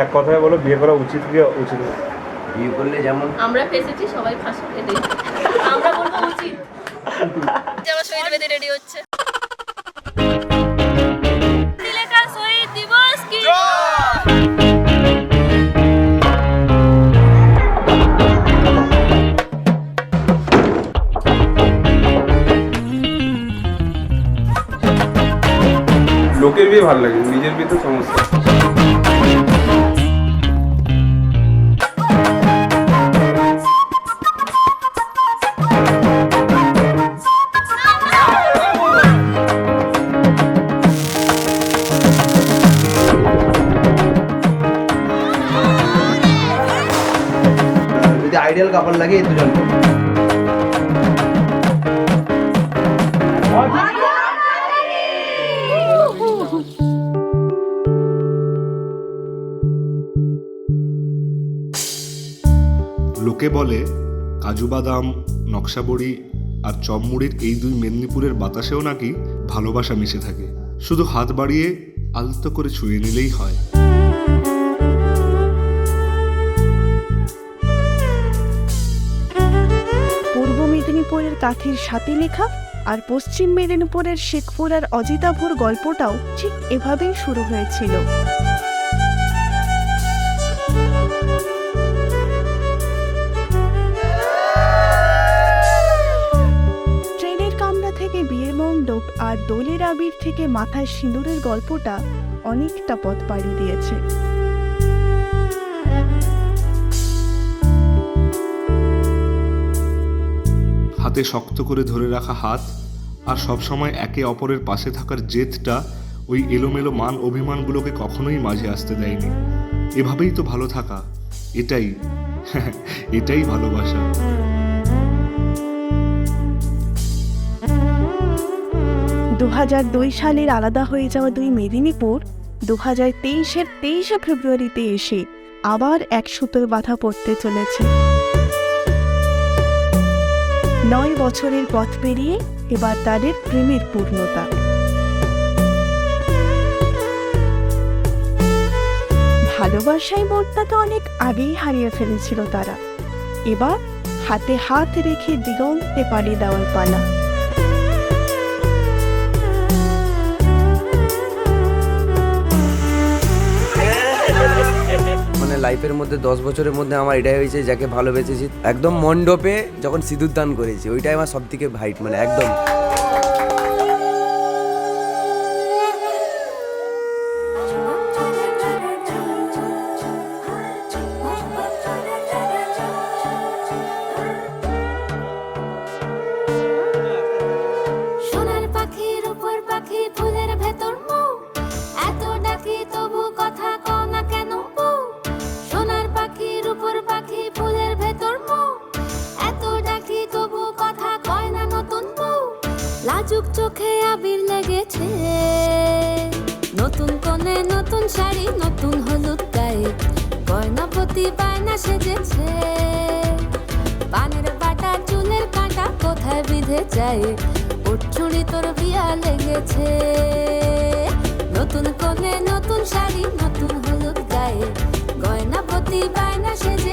এক কথায় বলো, বিয়ে করা উচিত কি উচিত না? বিয়ে করলে যেমন আমরা ফেসেছি, সবাই ফাঁসি এটাই আমরা বলবো উচিত। আমার শহীদ বেদে রেডি হচ্ছে। লেখা শহীদ দিবস কি লোকের বিয়ে ভালো লাগে, নিজের বিয়ে তো সমস্যা। যদি আইডিয়াল কাপড় লাগে এই দুজন। লোকে বলে কাজু বাদাম, নকশাবড়ি আর চপমুড়ির এই দুই মেদিনীপুরের বাতাসেও নাকি ভালোবাসা মিশে থাকে। শুধু হাত বাড়িয়ে আলতো করে ছুঁয়ে নিলেই হয়। পূর্ব মেদিনীপুরের কাথির সাথে লেখা আর পশ্চিম মেদিনীপুরের শেখপুর আর অজিতাভোর গল্পটাও ঠিক এভাবেই শুরু হয়েছিল। ট্রেনের কামরা থেকে বিয়ের মণ্ডপ আর দোলের আবির থেকে মাথায় সিঁদুরের গল্পটা অনেকটা পথ পাড়ি দিয়েছে। হাতে শক্ত করে ধরে রাখা হাত আর সবসময় একে অপরের পাশে থাকার জেদটা ওই এলোমেলো মান অভিমানগুলোকে কখনোই মাঝে আসতে দেয়নি। এভাবেই তো ভালো থাকা, এটাই এটাই ভালোবাসা। 2002 সালের আলাদা হয়ে যাওয়া দুই মেদিনীপুর 2023-এর 23শে ফেব্রুয়ারিতে এসে আবার এক সুতোর বাধা পড়তে চলেছে। 9 বছরের পথ পেরিয়ে এবার তাদের প্রেমের পূর্ণতা। ভালোবাসায় মোড়টা তো অনেক আগেই হারিয়ে ফেলেছিল তারা। এবার হাতে হাত রেখে দিগন্তে পাড়ি দেওয়ার পালা। মানে লাইফের মধ্যে 10 বছরের মধ্যে আমার এটাই হয়েছে, যাকে ভালোবেসেছি একদম মণ্ডপে যখন সিঁদুর দান করেছি, ওইটাই আমার সব থেকে ভাইট, মানে একদম। সোনার পাখির উপর পাখি ফুলের ভেতর মৌ, এত ডাকি তবু কথা কও না কেন বউ। সোনার পাখির উপর পাখি ফুলের ভেতর মৌ, এত ডাকি তবু কথা কয় না নতুন বউ। লাজুক চোখে আবির লেগেছে, নতুন কোণে নতুন শাড়ি নতুন হলুদ গায়ে, গয়না প্রতি বায়না সেজেছে। পানের বাটা চুলের কাঁটা কোথায় বিঁধে যায়, ওর চুড়ি তোর বিয়া লেগেছে। নতুন কোণে নতুন শাড়ি নতুন হলুদ গায়ে, গয়না প্রতি বায়না সেজেছে।